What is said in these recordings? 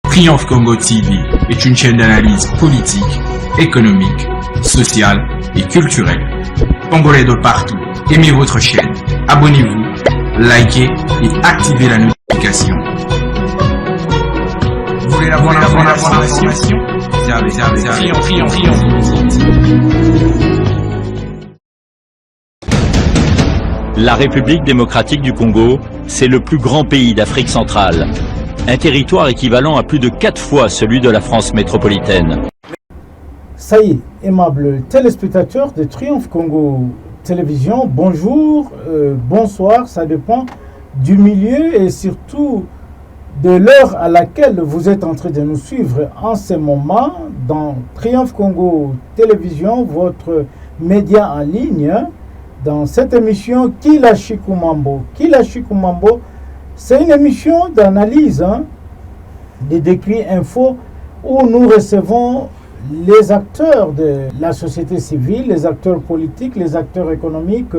Triomphe Congo TV est une chaîne d'analyse politique, économique, sociale et culturelle. Congolais de partout, aimez votre chaîne, abonnez-vous, likez et activez la notification. Vous voulez la bonne information? Triomphe. La République démocratique du Congo, c'est le plus grand pays d'Afrique centrale. Un territoire équivalent à plus de 4 fois celui de la France métropolitaine. Ça y est, aimables téléspectateurs de Triomphe Congo Télévision, bonjour, bonsoir, ça dépend du milieu et surtout de l'heure à laquelle vous êtes en train de nous suivre en ce moment dans Triomphe Congo Télévision, votre média en ligne. Dans cette émission, Kila Chikumambo. Kila Chikumambo, c'est une émission d'analyse, de décrit info, où nous recevons les acteurs de la société civile, les acteurs politiques, les acteurs économiques,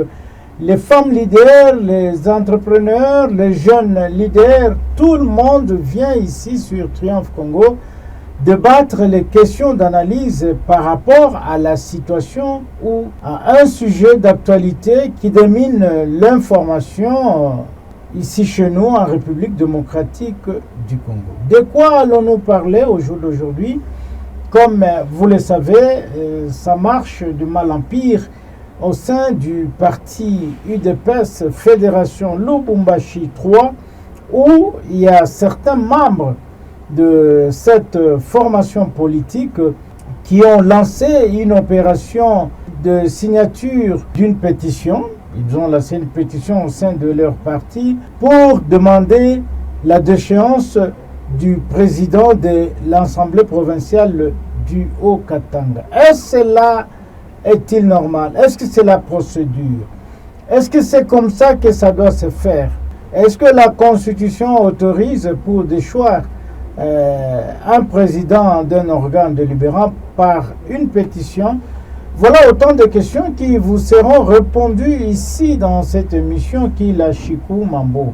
les femmes leaders, les entrepreneurs, les jeunes leaders. Tout le monde vient ici sur Triomphe Congo débattre les questions d'analyse par rapport à la situation ou à un sujet d'actualité qui domine l'information ici chez nous en République démocratique du Congo. De quoi allons-nous parler au jour d'aujourd'hui? Comme vous le savez, ça marche du mal en pire au sein du parti UDPS Fédération Lubumbashi 3 où il y a certains membres de cette formation politique qui ont lancé une opération de signature d'une pétition. Ils ont lancé une pétition au sein de leur parti pour demander la déchéance du président de l'Assemblée provinciale du Haut-Katanga. Est-ce cela est-il normal? Est-ce que c'est la procédure? Est-ce que c'est comme ça que ça doit se faire? Est-ce que la Constitution autorise pour déchoir un président d'un organe délibérant par une pétition? Voilà autant de questions qui vous seront répondues ici dans cette émission Kila Chikumambo.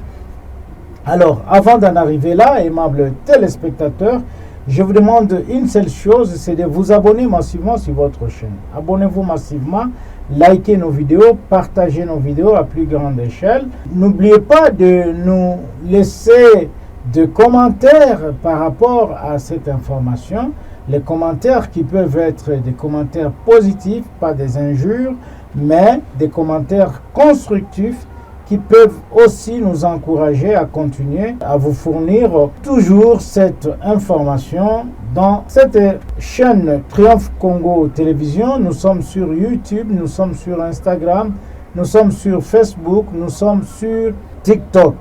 Alors, avant d'en arriver là, aimables téléspectateurs, je vous demande une seule chose, c'est de vous abonner massivement sur votre chaîne. Abonnez-vous massivement, likez nos vidéos, partagez nos vidéos à plus grande échelle. N'oubliez pas de nous laisser de commentaires par rapport à cette information. Les commentaires qui peuvent être des commentaires positifs, pas des injures, mais des commentaires constructifs qui peuvent aussi nous encourager à continuer à vous fournir toujours cette information dans cette chaîne Triomphe Congo Télévision. Nous sommes sur YouTube, nous sommes sur Instagram, nous sommes sur Facebook, nous sommes sur TikTok.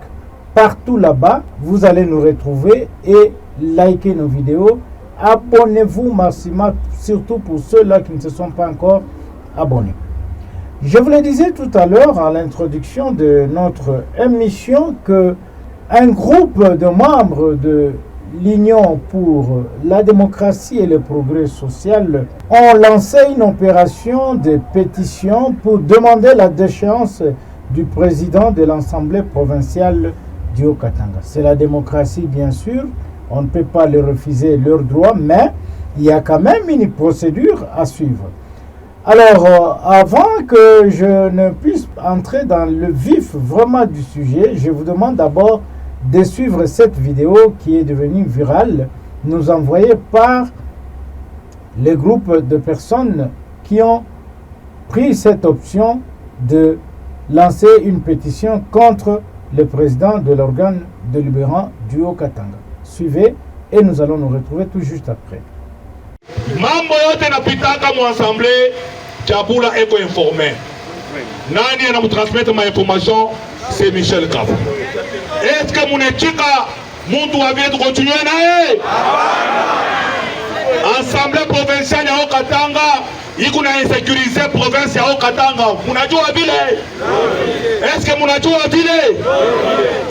Partout là-bas, vous allez nous retrouver et liker nos vidéos. Abonnez-vous massivement, surtout pour ceux-là qui ne se sont pas encore abonnés. Je vous le disais tout à l'heure à l'introduction de notre émission que un groupe de membres de l'Union pour la démocratie et le progrès social ont lancé une opération de pétition pour demander la déchéance du président de l'Assemblée provinciale du Haut-Katanga. C'est la démocratie, bien sûr, on ne peut pas leur refuser leurs droits, mais il y a quand même une procédure à suivre. Alors, avant que je ne puisse entrer dans le vif vraiment du sujet, je vous demande d'abord de suivre cette vidéo qui est devenue virale, nous envoyée par les groupes de personnes qui ont pris cette option de lancer une pétition contre le président de l'organe délibérant du Haut-Katanga. Suivez et nous allons nous retrouver tout juste après. Mambo yote napitaka mu assemblée Tchabula eko informé. Nani anamutransmettre ma information? C'est Michel Kafou. Est-ce que munechika muntu wavie de continuer naye? Assemblée provinciale ya Haut-Katanga iko na insécuriser province ya Haut-Katanga. Munajua vile? Est-ce que munajua vile?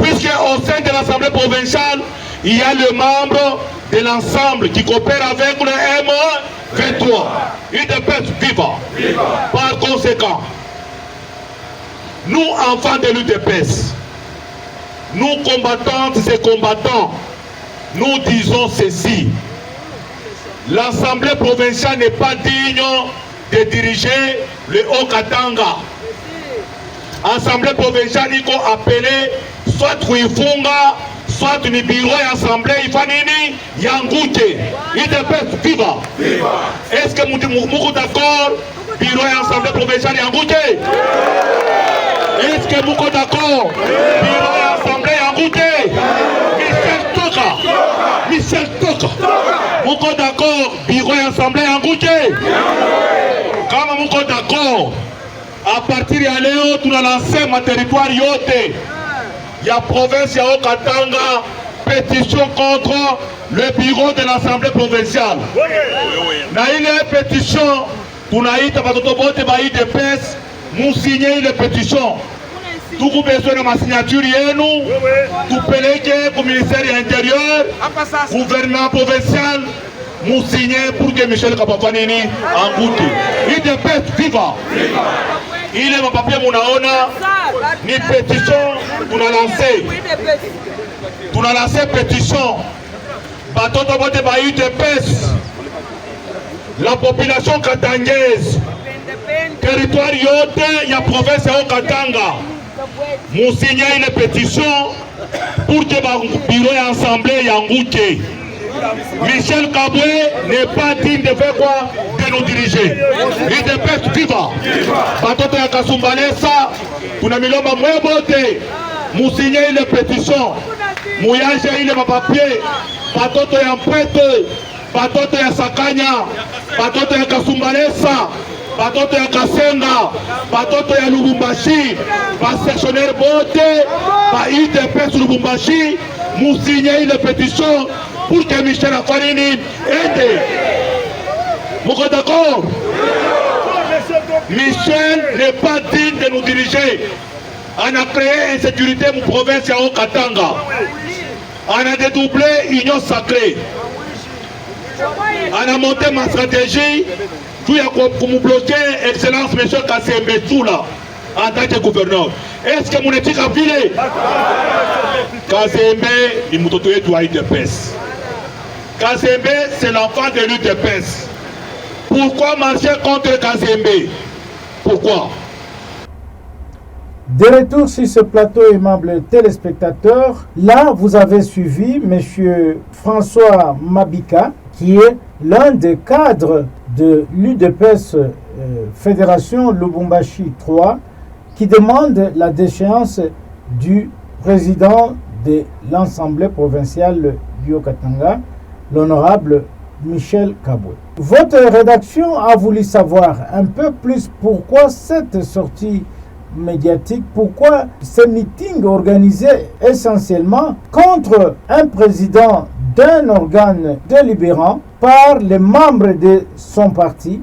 Puisque au sein de l'Assemblée provinciale, il y a le membre de l'ensemble qui coopère avec le M23. UDPS vivant. Par conséquent, nous, enfants de l'UDPS, nous combattantes et combattants, nous disons ceci. L'Assemblée provinciale n'est pas digne de diriger le Haut-Katanga. Assemblée provinciale, il faut appeler soit Ruifunga, soit une bureau et assemblée, il faut nini, Yangoute. Il dépêche, viva. Est-ce que vous êtes d'accord? Bureau et assemblée provinciale, Yangoute. Est-ce que vous êtes d'accord? Bureau et assemblée, Yangoute. Michel Toka. Vous êtes d'accord? Bureau et assemblée, Yangoute. Quand vous êtes d'accord, à partir de Léo, tu as lancé ma territoire yote. Il y a province, il y a Haut-Katanga, pétition contre le bureau de l'Assemblée provinciale. Il y a une pétition, tu as eu de pèse, nous signer une pétition. Tout le besoin de ma signature, nous, tout pélégué au ministère de l'Intérieur, gouvernement provincial, nous signer pour que Michel Kapafanini en goûte. Il dépêche, viva. Il est mon papier, mon aona, ni pétition, on a lancé. On a lancé pétition. Bateau de vote bailli de pèse. La population katangaise, territoire yote, il y a province au Katanga. Nous signons une pétition pour que le bureau et l'Assemblée Yangoute. Michel Kabwe n'est pas digne de faire quoi? De nous diriger. Il dépêche viva. Batoto ya Kasumbalesa, kuna milomba mwebote. Mousigne une pétition. Mouyaje ile mapapier. Batoto ya Mpete. Batoto ya Sakanya. Batoto ya Kasumbalesa. Batoto ya Kasenga. Batoto ya Lubumbashi. Sectionnaire bote. IDP Lubumbashi. Mousigne une pétition pour que Michel Afarini aide. Vous êtes d'accord? Michel n'est pas digne de nous diriger. On a créé insécurité dans la province de Haut-Katanga. On a dédoublé l'union sacrée. On a monté ma stratégie pour nous bloquer Excellence M. Kassembe Soula en tant que gouverneur. Est-ce que mon éthique a filé? Kassembe, il m'a donné de pèse. Kassembe, c'est l'enfant de l'UDPS. Pourquoi marcher contre Kassembe? Pourquoi? De retour sur ce plateau, aimables téléspectateurs, là vous avez suivi M. François Mabika, qui est l'un des cadres de l'UDPS Fédération Lubumbashi 3, qui demande la déchéance du président de l'Assemblée provinciale du Haut-Katanga, l'honorable Michel Kabwe. Votre rédaction a voulu savoir un peu plus pourquoi cette sortie médiatique, pourquoi ce meeting organisé essentiellement contre un président d'un organe délibérant par les membres de son parti.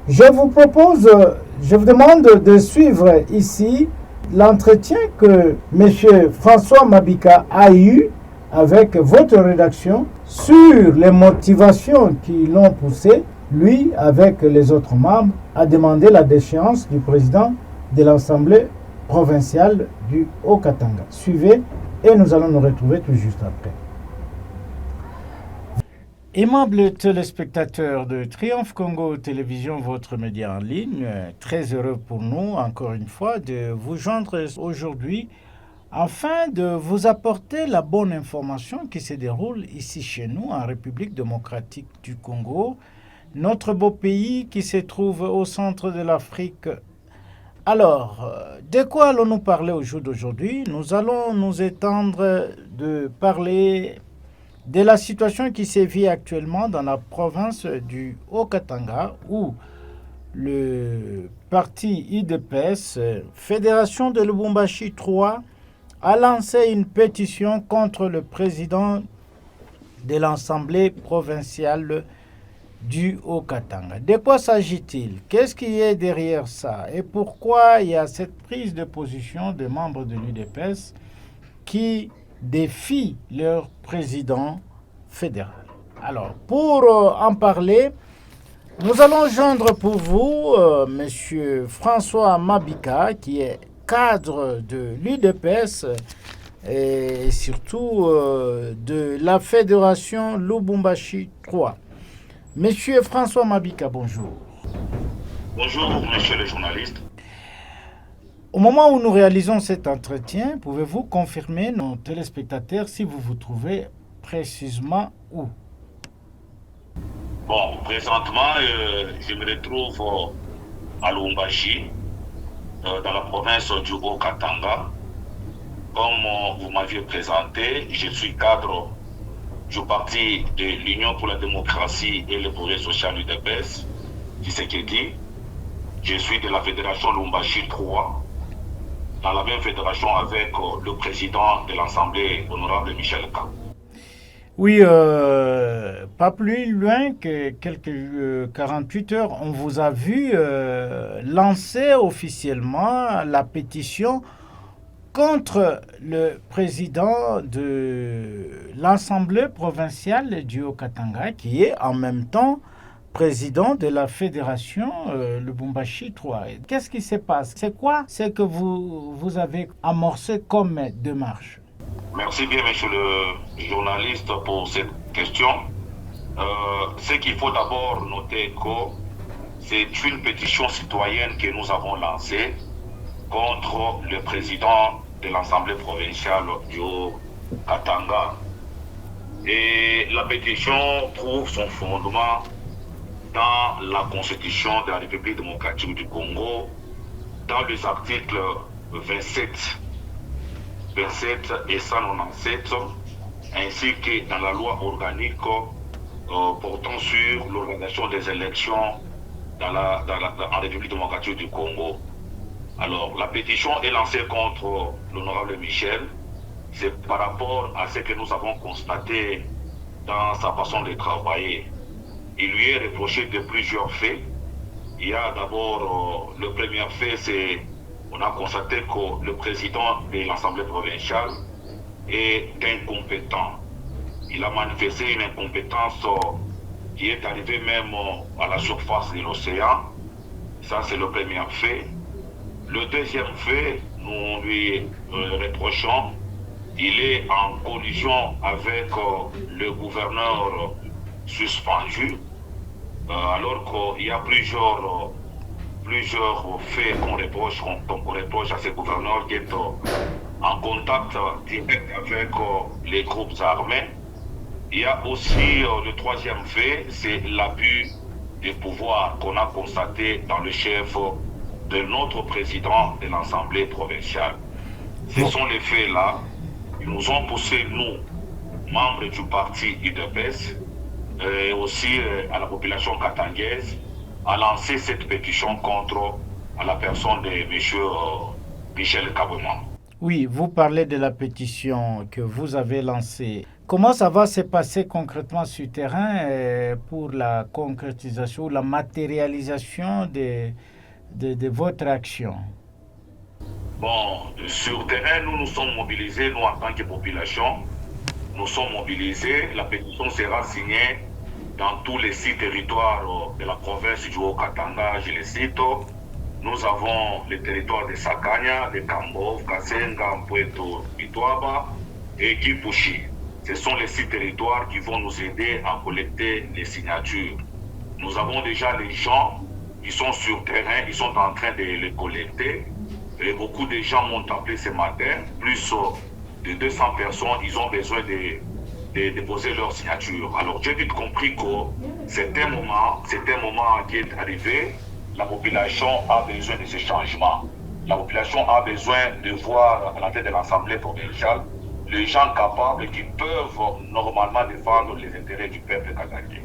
Je vous demande de suivre ici l'entretien que M. François Mabika a eu avec votre rédaction sur les motivations qui l'ont poussé, lui avec les autres membres, à demander la déchéance du président de l'Assemblée provinciale du Haut-Katanga. Suivez et nous allons nous retrouver tout juste après. Aimables téléspectateurs de Triomphe Congo Télévision, votre média en ligne, très heureux pour nous, encore une fois, de vous joindre aujourd'hui afin de vous apporter la bonne information qui se déroule ici chez nous, en République démocratique du Congo, notre beau pays qui se trouve au centre de l'Afrique. Alors, de quoi allons-nous parler au jour d'aujourd'hui? Nous allons nous étendre de parler de la situation qui sévit actuellement dans la province du Haut-Katanga, où le parti IDPS, Fédération de Lubumbashi 3, a lancé une pétition contre le président de l'Assemblée provinciale du Haut-Katanga. De quoi s'agit-il? Qu'est-ce qui est derrière ça? Et pourquoi il y a cette prise de position des membres de l'UDPS qui défient leur président fédéral? Alors, pour en parler, nous allons joindre pour vous M. François Mabika, qui est cadre de l'UDPS et surtout de la Fédération Lubumbashi 3. Monsieur François Mabika, bonjour. Bonjour, monsieur le journaliste. Au moment où nous réalisons cet entretien, pouvez-vous confirmer nos téléspectateurs si vous vous trouvez précisément où? Bon, présentement, je me retrouve à Lubumbashi, dans la province du Haut-Katanga. Comme vous m'aviez présenté, je suis cadre du parti de l'Union pour la démocratie et le progrès social UDPS, Tshisekedi. Je suis de la fédération Lubumbashi 3, dans la même fédération avec le président de l'Assemblée, honorable Michel Ka. Oui, pas plus loin que quelques 48 heures, on vous a vu lancer officiellement la pétition contre le président de l'Assemblée provinciale du Haut-Katanga, qui est en même temps président de la fédération Lubumbashi 3. Qu'est-ce qui se passe? C'est quoi ce que vous avez amorcé comme démarche? Merci bien, monsieur le journaliste, pour cette question. Ce qu'il faut d'abord noter que c'est une pétition citoyenne que nous avons lancée contre le président de l'Assemblée provinciale du Haut-Katanga. Et la pétition trouve son fondement dans la Constitution de la République démocratique du Congo, dans les articles 27 et 197, ainsi que dans la loi organique portant sur l'organisation des élections en République démocratique du Congo. Alors, la pétition est lancée contre l'honorable Michel. C'est par rapport à ce que nous avons constaté dans sa façon de travailler. Il lui est reproché de plusieurs faits. Il y a d'abord le premier fait, c'est on a constaté que le président de l'Assemblée provinciale est incompétent. Il a manifesté une incompétence qui est arrivée même à la surface de l'océan. Ça, c'est le premier fait. Le deuxième fait, nous lui reprochons, il est en collision avec le gouverneur suspendu, alors qu'il y a plusieurs faits qu'on reproche à ce gouverneur qui est en contact direct avec les groupes armés. Il y a aussi le troisième fait, c'est l'abus de pouvoir qu'on a constaté dans le chef de notre président de l'Assemblée provinciale. Ce sont les faits-là qui nous ont poussé, nous, membres du parti UDPS, et aussi à la population katangaise, à lancer cette pétition contre la personne de M. Michel Kabouman. Oui, vous parlez de la pétition que vous avez lancée. Comment ça va se passer concrètement sur le terrain pour la concrétisation, la matérialisation de votre action? Bon, sur le terrain, nous nous sommes mobilisés, nous en tant que population, nous sommes mobilisés. La pétition sera signée dans tous les 6 territoires de la province du Haut-Katanga, je les cite. Nous avons les territoires de Sakanya, de Kambov, Kasenga, Mpweto, Bitwaba et Kipushi. Ce sont les 6 territoires qui vont nous aider à collecter les signatures. Nous avons déjà les gens qui sont sur terrain, ils sont en train de les collecter. Et beaucoup de gens m'ont appelé ce matin, plus de 200 personnes, ils ont besoin de déposer leur signature. Alors j'ai vite compris que c'est un moment qui est arrivé. La population a besoin de ce changement. La population a besoin de voir à la tête de l'Assemblée provinciale les gens capables qui peuvent normalement défendre les intérêts du peuple katangais.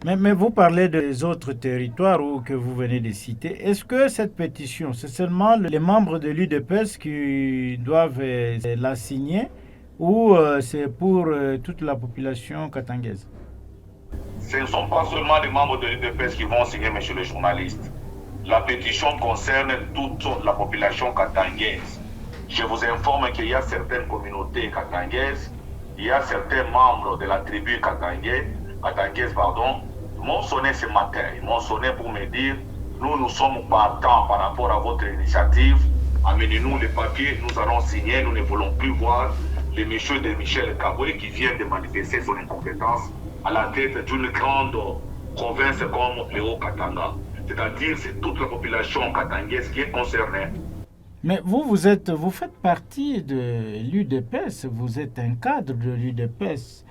Mais vous parlez des autres territoires que vous venez de citer. Est-ce que cette pétition, c'est seulement les membres de l'UDPS qui doivent la signer ou c'est pour toute la population katangaise? Ce ne sont pas seulement les membres de l'UDPS qui vont signer, monsieur le journaliste. La pétition concerne toute la population katangaise. Je vous informe qu'il y a certaines communautés katangaises, il y a certains membres de la tribu katangaise, m'ont sonné ce matin. Ils m'ont sonné pour me dire, nous sommes partants par rapport à votre initiative amenez-nous les papiers, nous allons signer, nous ne voulons plus voir les messieurs de Michel Kabwe qui viennent de manifester son incompétence à la tête d'une grande province comme le Haut-Katanga. C'est-à-dire c'est toute la population katangaise qui est concernée. Mais vous faites partie de l'UDPS, vous êtes un cadre de l'UDPS.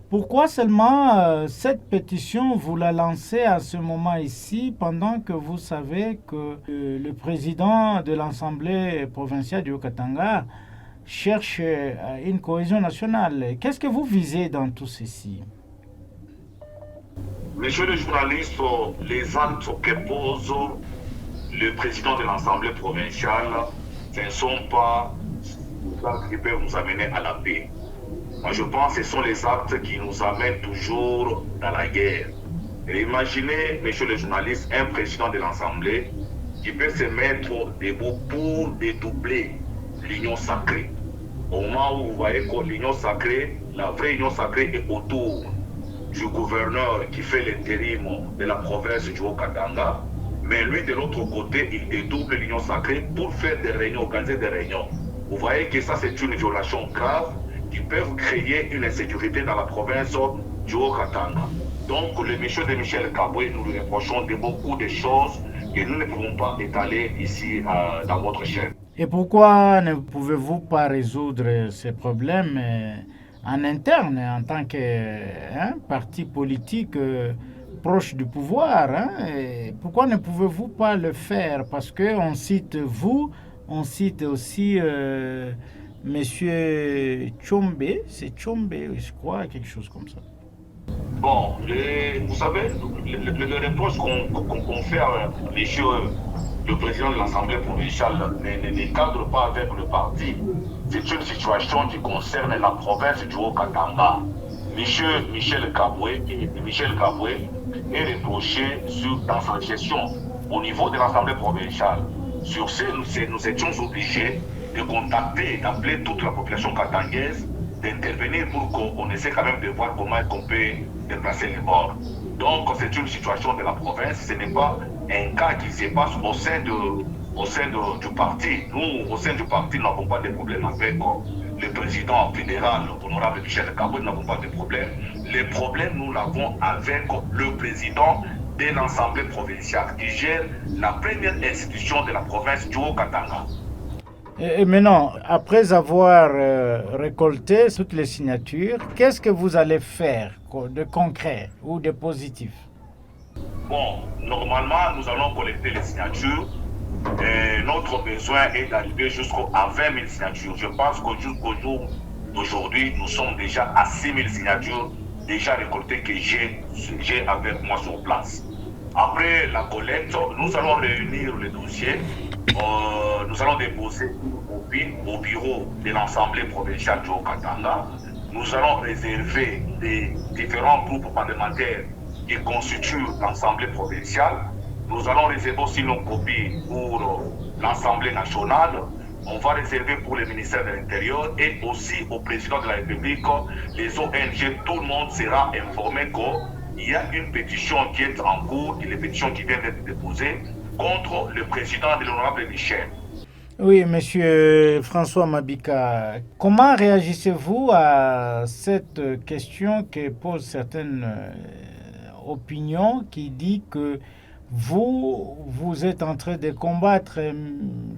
Pourquoi seulement cette pétition, vous la lancez à ce moment ici, pendant que vous savez que le président de l'Assemblée provinciale du Haut-Katanga cherche une cohésion nationale? Qu'est-ce que vous visez dans tout ceci? Monsieur le journaliste, les actes que pose le président de l'Assemblée provinciale, ce ne sont pas les actes qui peuvent nous amener à la paix. Moi, je pense que ce sont les actes qui nous amènent toujours dans la guerre. Et imaginez, monsieur le journaliste, un président de l'Assemblée qui peut se mettre debout pour dédoubler l'union sacrée. Au moment où vous voyez que l'union sacrée, la vraie union sacrée est autour du gouverneur qui fait l'intérim de la province du Haut-Katanga, mais lui, de l'autre côté, il dédouble l'union sacrée pour faire des réunions, organiser des réunions. Vous voyez que ça, c'est une violation grave qui peut créer une insécurité dans la province du Haut-Katanga. Donc, le monsieur de Michel Kabwe, nous lui reprochons de beaucoup de choses que nous ne pouvons pas étaler ici dans votre chaîne. Et pourquoi ne pouvez-vous pas résoudre ces problèmes en interne, en tant que parti politique proche du pouvoir? Et pourquoi ne pouvez-vous pas le faire? Parce qu'on cite vous, on cite aussi Monsieur Tchombe, c'est Tchombe, je crois, quelque chose comme ça. Bon, vous savez, le reproche qu'on fait à monsieur le président de l'Assemblée provinciale ne cadre pas avec le parti. C'est une situation qui concerne la province du Haut-Katanga. Monsieur Michel Kabwe est reproché dans sa gestion au niveau de l'Assemblée provinciale. Sur ce, nous étions obligés de contacter, d'appeler toute la population katangaise, d'intervenir pour qu'on essaie quand même de voir comment on peut déplacer les morts. Donc c'est une situation de la province, ce n'est pas un cas qui se passe au sein du parti. Nous, au sein du parti, nous n'avons pas de problème avec le président fédéral, l'honorable Michel Kabwe, nous n'avons pas de problème. Les problèmes, nous l'avons avec le président de l'Assemblée provinciale qui gère la première institution de la province du Haut-Katanga. Et maintenant, après avoir récolté toutes les signatures, qu'est-ce que vous allez faire de concret ou de positif? Bon, normalement, nous allons collecter les signatures. Et notre besoin est d'arriver jusqu'à 20 000 signatures. Je pense qu'au jour d'aujourd'hui, nous sommes déjà à 6 000 signatures déjà récoltées que j'ai avec moi sur place. Après la collecte, nous allons réunir les dossiers. Nous allons déposer une copie au bureau de l'Assemblée provinciale du Haut-Katanga. Nous allons réserver des différents groupes parlementaires qui constituent l'Assemblée provinciale. Nous allons réserver aussi nos copies pour l'Assemblée nationale. On va réserver pour le ministère de l'Intérieur et aussi au président de la République, les ONG. Tout le monde sera informé qu'il y a une pétition qui est en cours, une pétition qui vient d'être déposée contre le président de l'honorable Michel. Oui, monsieur François Mabika, comment réagissez-vous à cette question que posent certaines opinions qui dit que vous êtes en train de combattre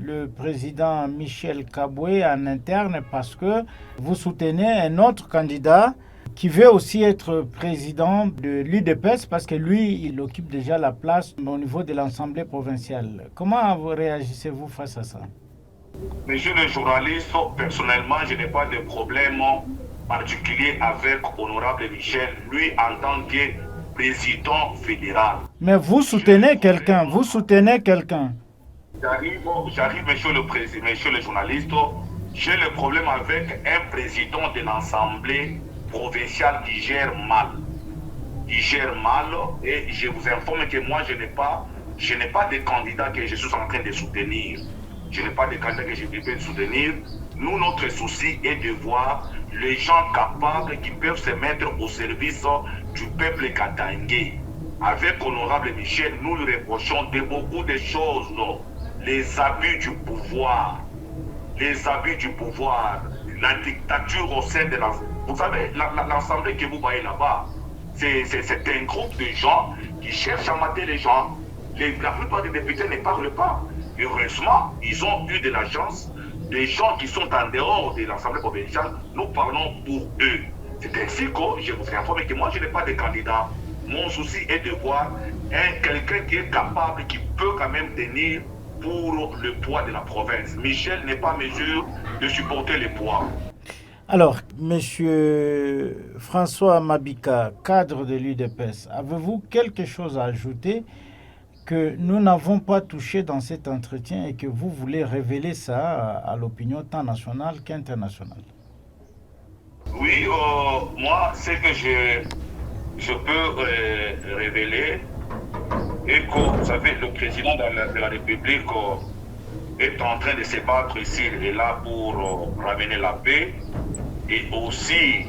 le président Michel Kabwe en interne parce que vous soutenez un autre candidat qui veut aussi être président de l'UDPS parce que lui, il occupe déjà la place au niveau de l'Assemblée provinciale. Comment réagissez-vous face à ça? Monsieur le journaliste, personnellement, je n'ai pas de problème particulier avec honorable Michel, lui en tant que président fédéral. Mais vous soutenez quelqu'un, J'arrive, monsieur le journaliste, j'ai le problème avec un président de l'Assemblée provinciale qui gère mal. Et je vous informe que moi, je n'ai pas de candidat que je suis en train de soutenir. Nous, notre souci est de voir les gens capables qui peuvent se mettre au service du peuple katangais. Avec honorable Michel, nous lui reprochons de beaucoup de choses. les abus du pouvoir, la dictature au sein de la... Vous savez, l'Assemblée que vous voyez là-bas, c'est un groupe de gens qui cherchent à mater les gens. La plupart des députés ne parlent pas. Heureusement, ils ont eu de la chance. Les gens qui sont en dehors de l'Assemblée provinciale, nous parlons pour eux. C'est ainsi que je vous ai informé que moi, je n'ai pas de candidat. Mon souci est de voir quelqu'un qui est capable, qui peut quand même tenir pour le poids de la province. Michel n'est pas en mesure de supporter le poids. Alors, Monsieur François Mabika, cadre de l'UDPS, avez-vous quelque chose à ajouter que nous n'avons pas touché dans cet entretien et que vous voulez révéler ça à l'opinion tant nationale qu'internationale? Oui, moi, ce que je peux révéler est que, vous savez, le président de la République est en train de se battre ici et là pour ramener la paix et aussi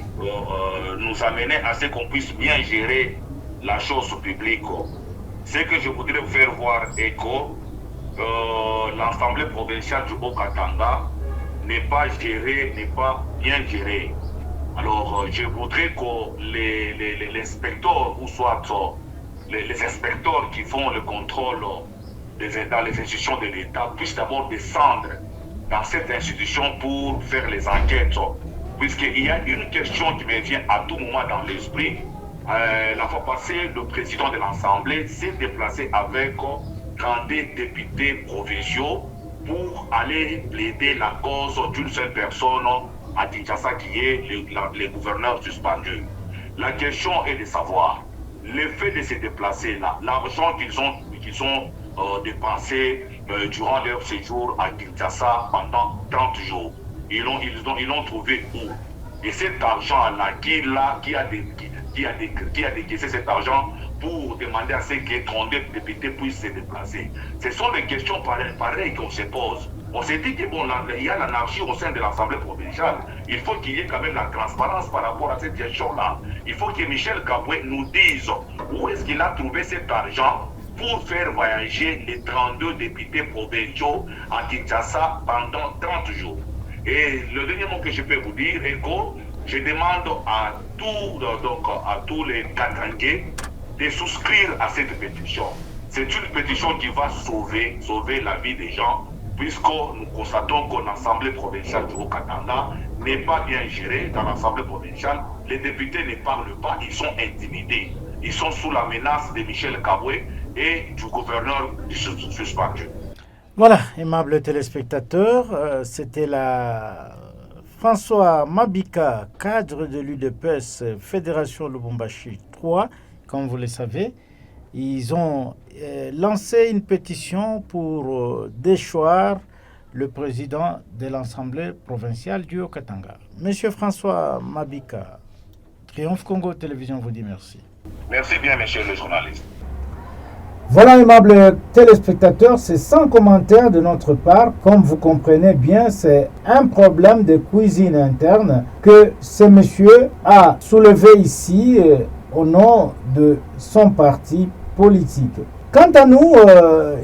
nous amener à ce qu'on puisse bien gérer la chose publique. Ce que je voudrais vous faire voir est que l'Assemblée provinciale du Haut-Katanga n'est pas bien gérée. Alors, je voudrais que les inspecteurs, ou soit les inspecteurs qui font le contrôle dans les institutions de l'État, puissent d'abord descendre dans cette institution pour faire les enquêtes. Puisqu'il y a une question qui me vient à tout moment dans l'esprit. La fois passée, le président de l'Assemblée s'est déplacé avec 30 députés provinciaux pour aller plaider la cause d'une seule personne à Kinshasa qui est le gouverneur suspendu. La question est de savoir, le fait de se déplacer là, l'argent qu'ils ont dépensé durant leur séjour à Kinshasa pendant 30 jours, ils l'ont trouvé où? Et cet argent-là, qui a décaissé cet argent pour demander à ce que 32 députés puissent se déplacer. Ce sont des questions pareilles qu'on se pose. On s'est dit que bon, il y a l'anarchie au sein de l'Assemblée provinciale. Il faut qu'il y ait quand même la transparence par rapport à cette question-là. Il faut que Michel Kabwe nous dise où est-ce qu'il a trouvé cet argent pour faire voyager les 32 députés provinciaux à Kinshasa pendant 30 jours. Et le dernier mot que je peux vous dire est que je demande à tous les Katangais de souscrire à cette pétition. C'est une pétition qui va sauver la vie des gens, puisque nous constatons que l'Assemblée provinciale du Haut-Katanga n'est pas bien gérée. Dans l'Assemblée provinciale, les députés ne parlent pas, ils sont intimidés. Ils sont sous la menace de Michel Kabwe et du gouverneur suspendu. Voilà, aimables téléspectateurs, c'était François Mabika, cadre de l'UDPS Fédération Lubumbashi 3, comme vous le savez. Ils ont lancé une pétition pour déchoir le président de l'Assemblée provinciale du Haut-Katanga. Monsieur François Mabika, Triomphe Congo Télévision vous dit merci. Merci bien, monsieur le journaliste. Voilà, aimables téléspectateurs, c'est sans commentaire de notre part. Comme vous comprenez bien, c'est un problème de cuisine interne que ce monsieur a soulevé ici au nom de son parti politique. Quant à nous,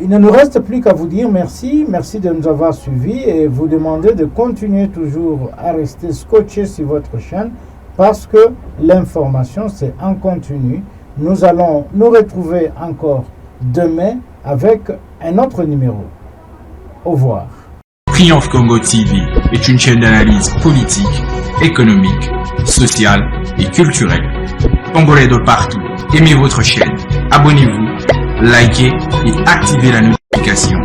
il ne nous reste plus qu'à vous dire merci de nous avoir suivis et vous demander de continuer toujours à rester scotché sur votre chaîne parce que l'information c'est en continu. Nous allons nous retrouver encore demain avec un autre numéro. Au revoir. Triomphe Congo TV est une chaîne d'analyse politique, économique, sociale et culturelle. Congolais de partout, aimez votre chaîne, abonnez-vous, likez et activez la notification.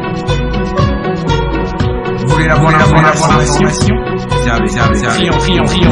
Vous voulez la bonne information? Triomphe.